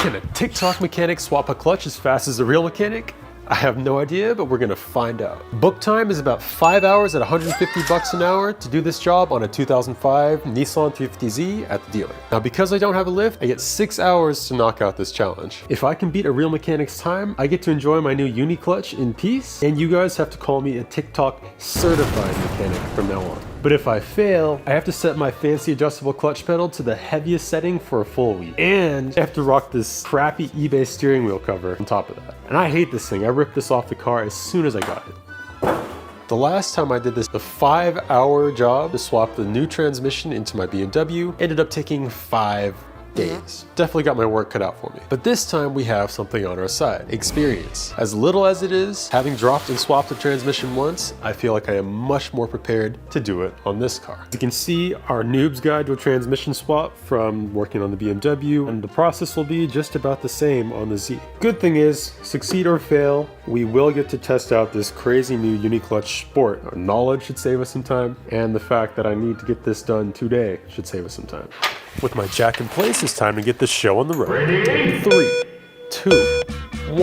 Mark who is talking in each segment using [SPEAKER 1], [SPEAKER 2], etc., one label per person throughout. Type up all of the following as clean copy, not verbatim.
[SPEAKER 1] Can a TikTok mechanic swap a clutch as fast as a real mechanic? I have no idea, but we're gonna find out. Book time is about 5 hours at 150 bucks an hour to do this job on a 2005 Nissan 350Z at the dealer. Now, because I don't have a lift, I get 6 hours to knock out this challenge. If I can beat a real mechanic's time, I get to enjoy my new UniClutch in peace, and you guys have to call me a TikTok certified mechanic from now on. But if I fail, I have to set my fancy adjustable clutch pedal to the heaviest setting for a full week. And I have to rock this crappy eBay steering wheel cover on top of that. And I hate this thing. I ripped this off the car as soon as I got it. The last time I did this, a 5-hour job to swap the new transmission into my BMW ended up taking 5 days. Definitely got my work cut out for me. But this time we have something on our side: experience. As little as it is, having dropped and swapped the transmission once, I feel like I am much more prepared to do it on this car. As you can see, our noob's guide to a transmission swap from working on the BMW, and the process will be just about the same on the Z. Good thing is, succeed or fail, we will get to test out this crazy new UniClutch Sport. Our knowledge should save us some time, and the fact that I need to get this done today should save us some time. With my jack in place, it's time to get this show on the road. Ready? 3, 2, 1,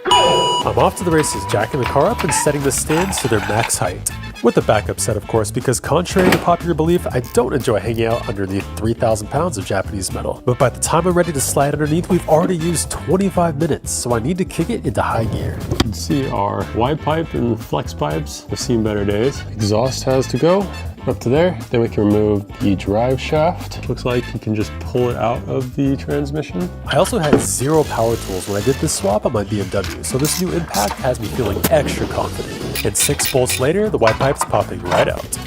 [SPEAKER 1] go! I'm off to the races, jacking the car up and setting the stands to their max height. With a backup set, of course, because contrary to popular belief, I don't enjoy hanging out underneath 3,000 pounds of Japanese metal. But by the time I'm ready to slide underneath, we've already used 25 minutes, so I need to kick it into high gear. You can see our wide pipe and flex pipes have seen better days. Exhaust has to go up to there. Then we can remove the drive shaft. Looks like you can just pull it out of the transmission. I also had 0 power tools when I did this swap on my BMW, so this new impact has me feeling extra confident. And 6 bolts later, the wide pipe's popping right out.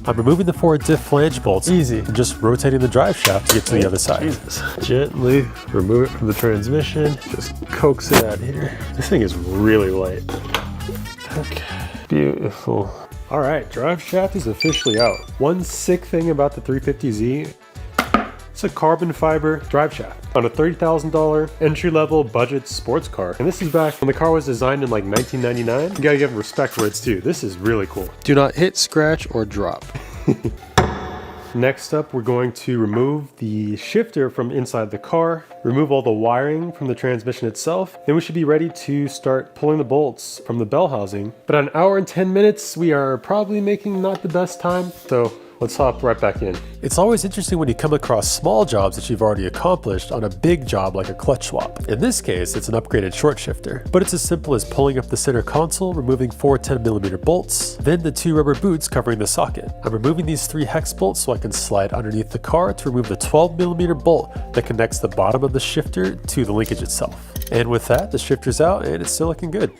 [SPEAKER 1] I'm removing the 4 diff flange bolts, easy, and just rotating the drive shaft to get to the other side. Jesus. Gently remove it from the transmission, just coax it out here. This thing is really light. Okay, beautiful. All right, drive shaft is officially out. One sick thing about the 350Z, it's a carbon fiber drive shaft on a $30,000 entry-level budget sports car. And this is back when the car was designed in like 1999. You gotta give them respect where it's due. This is really cool. Do not hit, scratch, or drop. Next up, we're going to remove the shifter from inside the car, remove all the wiring from the transmission itself, then we should be ready to start pulling the bolts from the bell housing. But at 1 hour and 10 minutes, we are probably making not the best time, so let's hop right back in. It's always interesting when you come across small jobs that you've already accomplished on a big job like a clutch swap. In this case, it's an upgraded short shifter, but it's as simple as pulling up the center console, removing 4 10mm bolts, then the 2 rubber boots covering the socket. I'm removing these 3 hex bolts so I can slide underneath the car to remove the 12mm bolt that connects the bottom of the shifter to the linkage itself. And with that, the shifter's out and it's still looking good.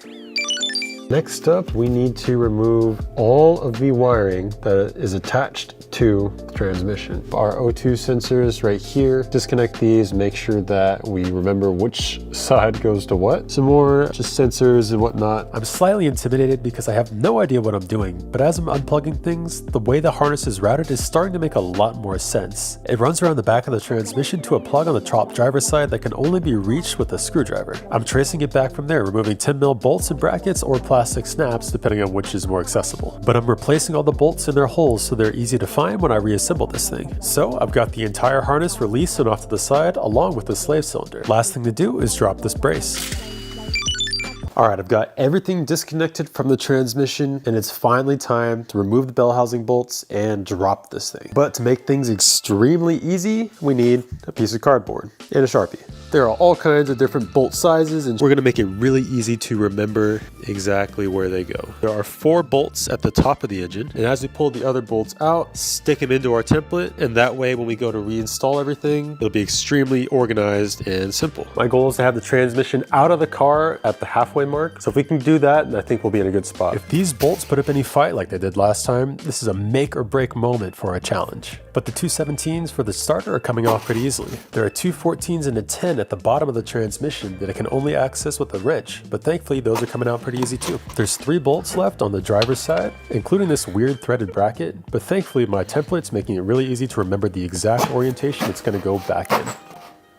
[SPEAKER 1] Next up, we need to remove all of the wiring that is attached to the transmission. Our O2 sensors right here, disconnect these, make sure that we remember which side goes to what. Some more just sensors and whatnot. I'm slightly intimidated because I have no idea what I'm doing, but as I'm unplugging things, the way the harness is routed is starting to make a lot more sense. It runs around the back of the transmission to a plug on the top driver's side that can only be reached with a screwdriver. I'm tracing it back from there, removing 10mm bolts and brackets or plastic snaps depending on which is more accessible. But I'm replacing all the bolts in their holes so they're easy to find when I reassemble this thing. So I've got the entire harness released and off to the side along with the slave cylinder. Last thing to do is drop this brace. Alright, I've got everything disconnected from the transmission and it's finally time to remove the bell housing bolts and drop this thing. But to make things extremely easy, we need a piece of cardboard and a Sharpie. There are all kinds of different bolt sizes and we're going to make it really easy to remember exactly where they go. There are 4 bolts at the top of the engine, and as we pull the other bolts out, stick them into our template, and that way when we go to reinstall everything, it'll be extremely organized and simple. My goal is to have the transmission out of the car at the halfway mark, so if we can do that, I think we'll be in a good spot. If these bolts put up any fight like they did last time, this is a make or break moment for our challenge. But the 2 17s for the starter are coming off pretty easily. There are 2 14s and a 10 at the bottom of the transmission that I can only access with a wrench, but thankfully those are coming out pretty easy too. There's 3 bolts left on the driver's side, including this weird threaded bracket, but thankfully my template's making it really easy to remember the exact orientation it's going to go back in.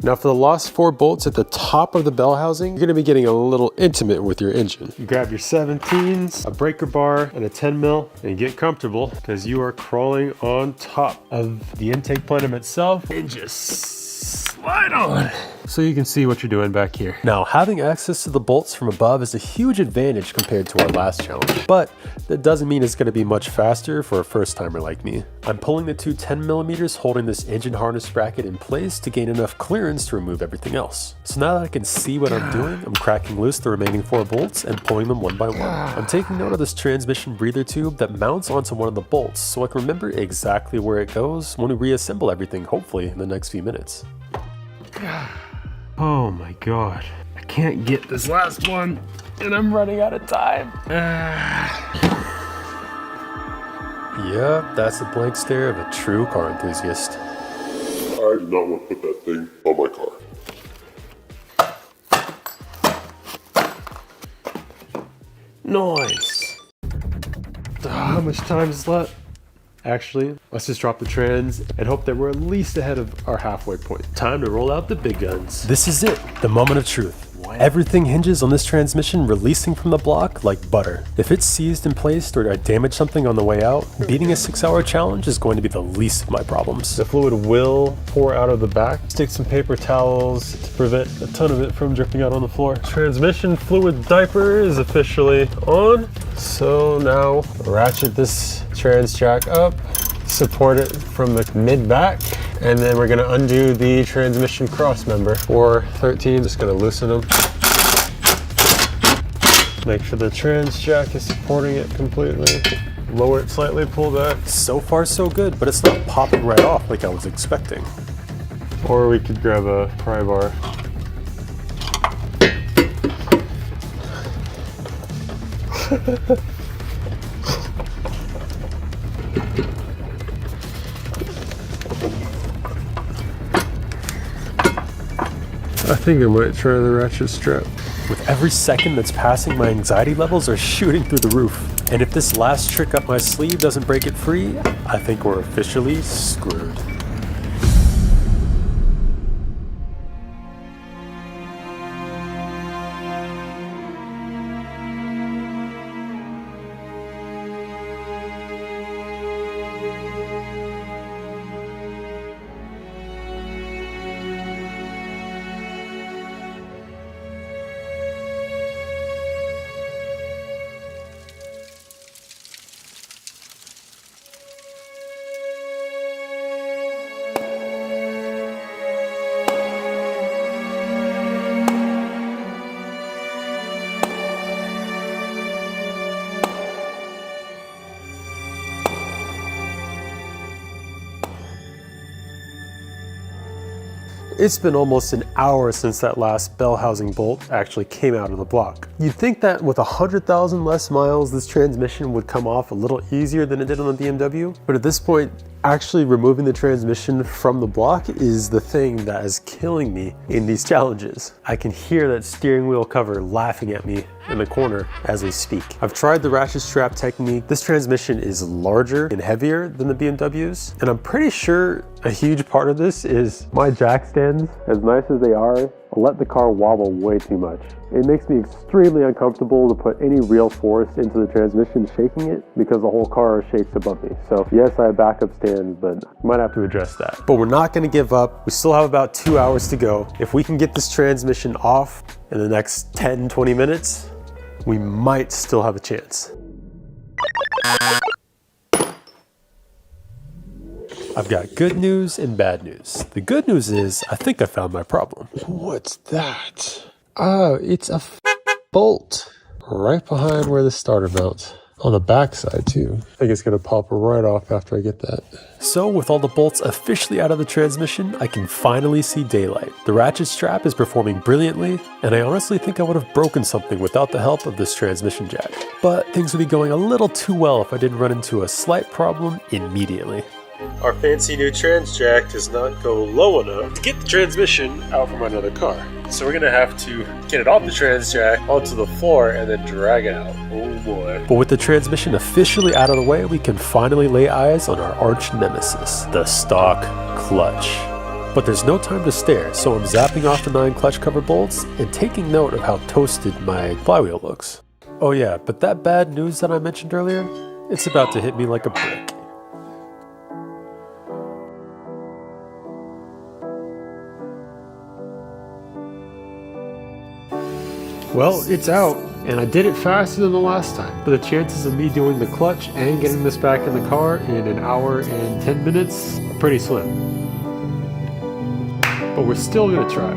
[SPEAKER 1] Now for the last 4 bolts at the top of the bell housing, you're gonna be getting a little intimate with your engine. You grab your 17s, a breaker bar, and a 10 mil, and get comfortable because you are crawling on top of the intake plenum itself and just slide on. So you can see what you're doing back here. Now, having access to the bolts from above is a huge advantage compared to our last challenge, but that doesn't mean it's gonna be much faster for a first timer like me. I'm pulling the two 10mm holding this engine harness bracket in place to gain enough clearance to remove everything else. So now that I can see what I'm doing, I'm cracking loose the remaining 4 bolts and pulling them one by one. I'm taking note of this transmission breather tube that mounts onto one of the bolts so I can remember exactly where it goes when we reassemble everything, hopefully in the next few minutes. Oh my god, I can't get this last one and I'm running out of time. Yep, that's the blank stare of a true car enthusiast.
[SPEAKER 2] I do not want to put that thing on my car.
[SPEAKER 1] Nice. How much time is left? Actually, let's just drop the trans and hope that we're at least ahead of our halfway point. Time to roll out the big guns. This is it, the moment of truth. Everything hinges on this transmission releasing from the block like butter. If it's seized in place or I damage something on the way out, beating a 6-hour challenge is going to be the least of my problems. The fluid will pour out of the back. Stick some paper towels to prevent a ton of it from dripping out on the floor. Transmission fluid diaper is officially on. So now ratchet this trans jack up, support it from the mid back, and then we're gonna undo the transmission cross member. 413, just gonna loosen them. Make sure the trans jack is supporting it completely. Lower it slightly, pull back. So far so good, but it's not popping right off like I was expecting. Or we could grab a pry bar. I think I might try the ratchet strap. With every second that's passing, my anxiety levels are shooting through the roof. And if this last trick up my sleeve doesn't break it free, I think we're officially screwed. It's been almost an hour since that last bell housing bolt actually came out of the block. You'd think that with 100,000 less miles, this transmission would come off a little easier than it did on the BMW. But at this point, actually removing the transmission from the block is the thing that is killing me in these challenges. I can hear that steering wheel cover laughing at me in the corner as we speak. I've tried the ratchet strap technique. This transmission is larger and heavier than the BMW's, and I'm pretty sure a huge part of this is my jack stands, as nice as they are, let the car wobble way too much. It makes me extremely uncomfortable to put any real force into the transmission shaking it because the whole car shakes above me. So yes, I have backup stands, but I might have to address that. But we're not gonna give up. We still have about 2 hours to go. If we can get this transmission off in the next 10, 20 minutes, we might still have a chance. I've got good news and bad news. The good news is I think I found my problem. What's that? Oh, it's a bolt right behind where the starter mounts. On the back side too. I think it's gonna pop right off after I get that. So with all the bolts officially out of the transmission, I can finally see daylight. The ratchet strap is performing brilliantly, and I honestly think I would have broken something without the help of this transmission jack. But things would be going a little too well if I didn't run into a slight problem immediately. Our fancy new trans jack does not go low enough to get the transmission out from another car. So we're gonna have to get it off the trans jack onto the floor and then drag it out. Oh boy. But with the transmission officially out of the way, we can finally lay eyes on our arch nemesis, the stock clutch. But there's no time to stare, so I'm zapping off the 9 clutch cover bolts and taking note of how toasted my flywheel looks. Oh yeah, but that bad news that I mentioned earlier, it's about to hit me like a brick. Well, it's out, and I did it faster than the last time, but the chances of me doing the clutch and getting this back in the car in an hour and 10 minutes are pretty slim. But we're still gonna try.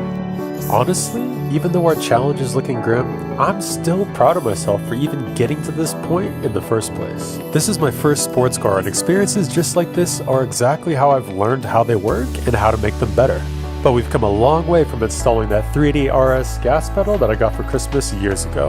[SPEAKER 1] Honestly, even though our challenge is looking grim, I'm still proud of myself for even getting to this point in the first place. This is my first sports car, and experiences just like this are exactly how I've learned how they work and how to make them better. But we've come a long way from installing that 380 RS gas pedal that I got for Christmas years ago.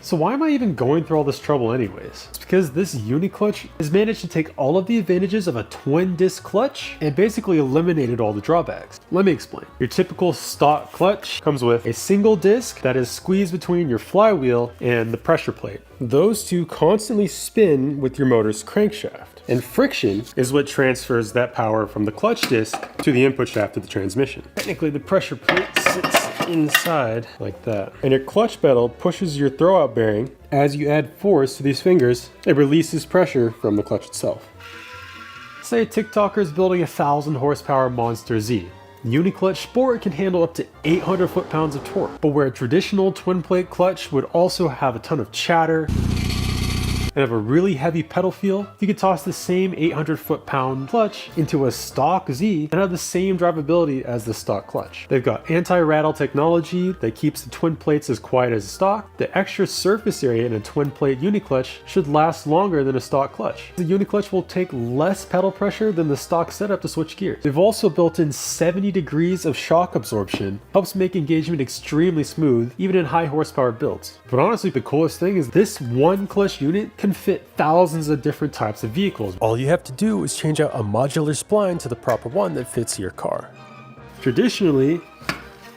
[SPEAKER 1] So why am I even going through all this trouble anyways? It's because this UniClutch has managed to take all of the advantages of a twin disc clutch and basically eliminated all the drawbacks. Let me explain. Your typical stock clutch comes with a single disc that is squeezed between your flywheel and the pressure plate. Those two constantly spin with your motor's crankshaft. And friction is what transfers that power from the clutch disc to the input shaft of the transmission. Technically, the pressure plate sits inside like that. And your clutch pedal pushes your throwout bearing. As you add force to these fingers, it releases pressure from the clutch itself. Say a TikToker is building a 1,000 horsepower Monster Z. UniClutch Sport can handle up to 800 foot-pounds of torque, but where a traditional twin plate clutch would also have a ton of chatter and have a really heavy pedal feel, you could toss the same 800 foot-pound clutch into a stock Z and have the same drivability as the stock clutch. They've got anti-rattle technology that keeps the twin plates as quiet as stock. The extra surface area in a twin plate UniClutch should last longer than a stock clutch. The UniClutch will take less pedal pressure than the stock setup to switch gears. They've also built in 70 degrees of shock absorption, helps make engagement extremely smooth, even in high horsepower builds. But honestly, the coolest thing is this one clutch unit can fit thousands of different types of vehicles. All you have to do is change out a modular spline to the proper one that fits your car. Traditionally,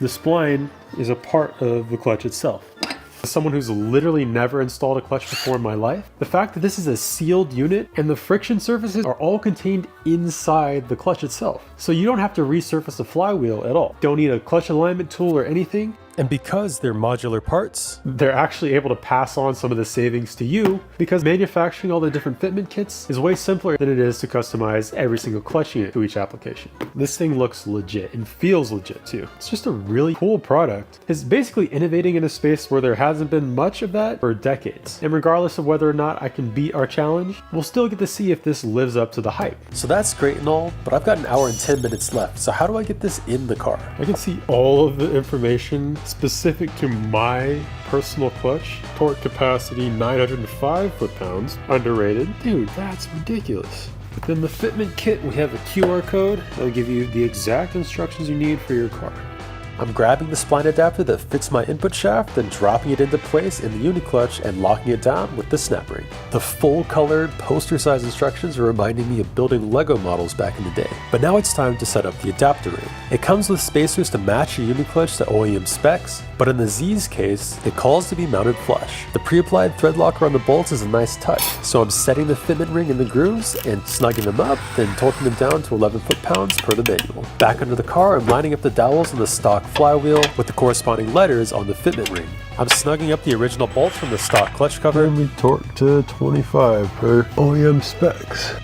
[SPEAKER 1] the spline is a part of the clutch itself. As someone who's literally never installed a clutch before in my life, the fact that this is a sealed unit and the friction surfaces are all contained inside the clutch itself. So you don't have to resurface the flywheel at all. Don't need a clutch alignment tool or anything. And because they're modular parts, they're actually able to pass on some of the savings to you because manufacturing all the different fitment kits is way simpler than it is to customize every single clutch unit to each application. This thing looks legit and feels legit too. It's just a really cool product. It's basically innovating in a space where there hasn't been much of that for decades. And regardless of whether or not I can beat our challenge, we'll still get to see if this lives up to the hype. So that's great and all, but I've got an hour and 10 minutes left. So how do I get this in the car? I can see all of the information specific to my personal clutch. Torque capacity 905 foot-pounds. Underrated. Dude, that's ridiculous. Within the fitment kit, we have a QR code that'll give you the exact instructions you need for your car. I'm grabbing the spline adapter that fits my input shaft, then dropping it into place in the UniClutch and locking it down with the snap ring. The full-colored, poster-sized instructions are reminding me of building Lego models back in the day. But now it's time to set up the adapter ring. It comes with spacers to match your UniClutch to OEM specs, but in the Z's case, it calls to be mounted flush. The pre-applied thread locker on the bolts is a nice touch, so I'm setting the fitment ring in the grooves and snugging them up, then torquing them down to 11 foot-pounds per the manual. Back under the car, I'm lining up the dowels on the stock flywheel with the corresponding letters on the fitment ring. I'm snugging up the original bolts from the stock clutch cover. And we torque to 25 per OEM specs.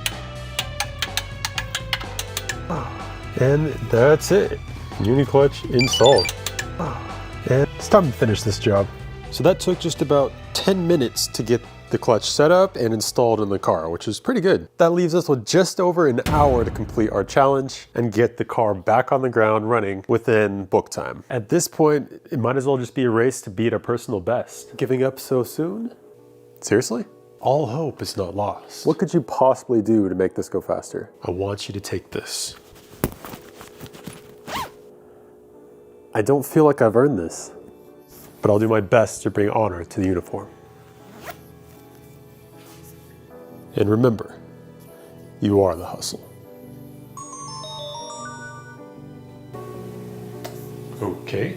[SPEAKER 1] And that's it. UniClutch installed. And it's time to finish this job. So that took just about 10 minutes to get the clutch set up and installed in the car, which is pretty good. That leaves us with just over an hour to complete our challenge and get the car back on the ground running within book time. At this point, it might as well just be a race to beat our personal best. Giving up so soon? Seriously? All hope is not lost. What could you possibly do to make this go faster? I want you to take this. I don't feel like I've earned this, but I'll do my best to bring honor to the uniform. And remember, you are the hustle. Okay.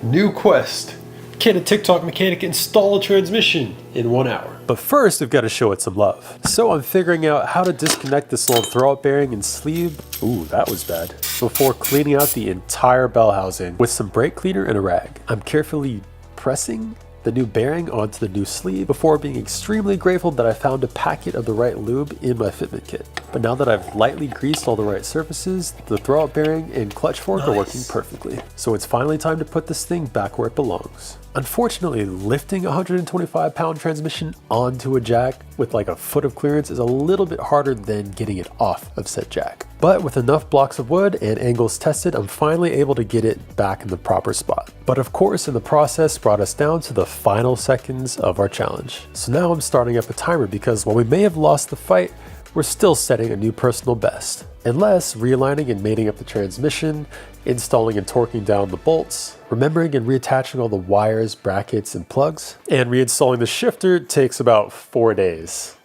[SPEAKER 1] New quest. Can a TikTok mechanic install a transmission in 1 hour? But first, we've got to show it some love. So I'm figuring out how to disconnect this little throwout bearing and sleeve. Ooh, that was bad. before cleaning out the entire bell housing with some brake cleaner and a rag. I'm carefully pressing the new bearing onto the new sleeve before being extremely grateful that I found a packet of the right lube in my fitment kit. But now that I've lightly greased all the right surfaces, the throwout bearing and clutch fork are working perfectly. So it's finally time to put this thing back where it belongs. Unfortunately, lifting a 125-pound transmission onto a jack with like a foot of clearance is a little bit harder than getting it off of said jack. But with enough blocks of wood and angles tested, I'm finally able to get it back in the proper spot. But of course, in the process, brought us down to the final seconds of our challenge. So now I'm starting up a timer because while we may have lost the fight, we're still setting a new personal best. Unless realigning and mating up the transmission, installing and torquing down the bolts, remembering and reattaching all the wires, brackets, and plugs, and reinstalling the shifter takes about 4 days.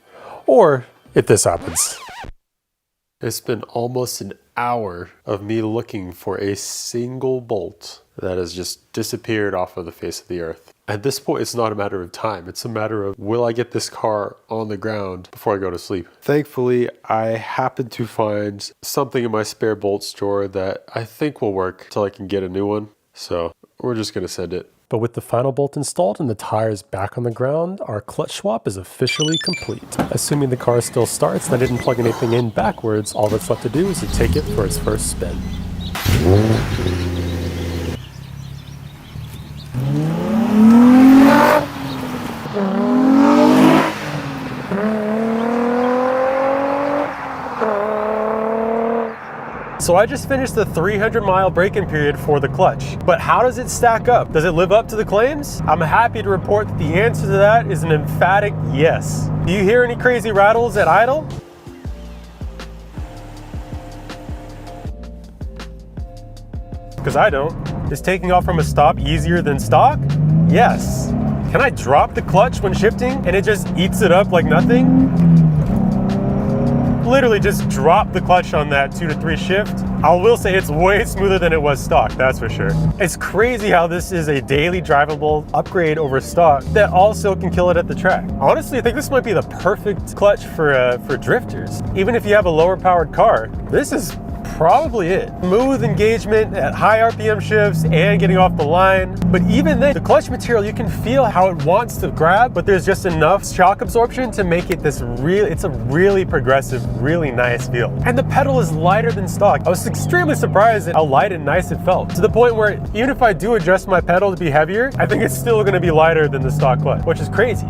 [SPEAKER 1] Or if this happens. It's been almost an hour of me looking for a single bolt that has just disappeared off of the face of the earth. At this point, it's not a matter of time. It's a matter of, will I get this car on the ground before I go to sleep? Thankfully, I happened to find something in my spare bolts drawer that I think will work till I can get a new one. So we're just gonna send it. But with the final bolt installed and the tires back on the ground, our clutch swap is officially complete. Assuming the car still starts and I didn't plug anything in backwards, all that's left to do is to take it for its first spin. So I just finished the 300-mile break-in period for the clutch, but how does it stack up? Does it live up to the claims? I'm happy to report that the answer to that is an emphatic yes. Do you hear any crazy rattles at idle? Because I don't. Is taking off from a stop easier than stock? Yes. Can I drop the clutch when shifting and it just eats it up like nothing? Literally just drop the clutch on that 2 to 3 shift. I will say it's way smoother than it was stock, that's for sure. It's crazy how this is a daily drivable upgrade over stock that also can kill it at the track. Honestly, I think this might be the perfect clutch for drifters. Even if you have a lower powered car, this is probably it. Smooth engagement at high RPM shifts and getting off the line. But even then, the clutch material, you can feel how it wants to grab, but there's just enough shock absorption to make it it's a really progressive, really nice feel. And the pedal is lighter than stock. I was extremely surprised at how light and nice it felt, to the point where even if I do adjust my pedal to be heavier, I think it's still gonna be lighter than the stock clutch, which is crazy.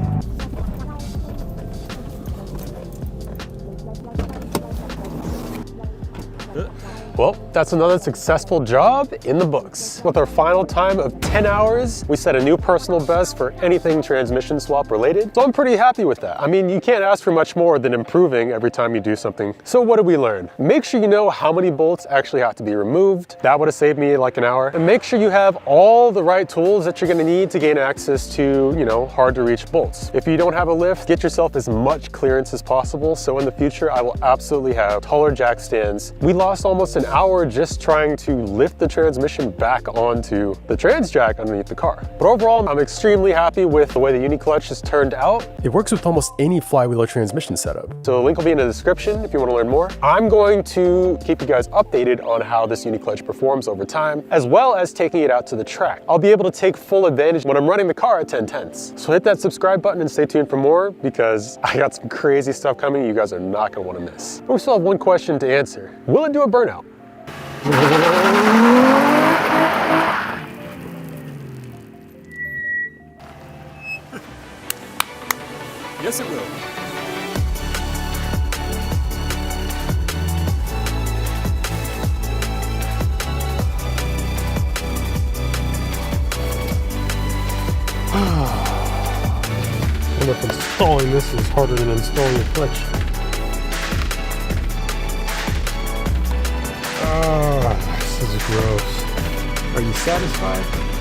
[SPEAKER 1] Well, that's another successful job in the books. With our final time of 10 hours, we set a new personal best for anything transmission swap related. So I'm pretty happy with that. I mean, you can't ask for much more than improving every time you do something. So what did we learn? Make sure you know how many bolts actually have to be removed. That would have saved me like an hour. And make sure you have all the right tools that you're gonna need to gain access to, hard to reach bolts. If you don't have a lift, get yourself as much clearance as possible. So in the future, I will absolutely have taller jack stands. We lost almost an hour just trying to lift the transmission back onto the trans jack underneath the car. But overall, I'm extremely happy with the way the UniClutch has turned out. It works with almost any flywheel or transmission setup. So the link will be in the description if you want to learn more. I'm going to keep you guys updated on how this UniClutch performs over time, as well as taking it out to the track. I'll be able to take full advantage when I'm running the car at 10/10s. So hit that subscribe button and stay tuned for more, because I got some crazy stuff coming you guys are not going to want to miss. But we still have one question to answer. Will it do a burnout? Yes, it will. I wonder if installing this is harder than installing the clutch. This is gross. Are you satisfied?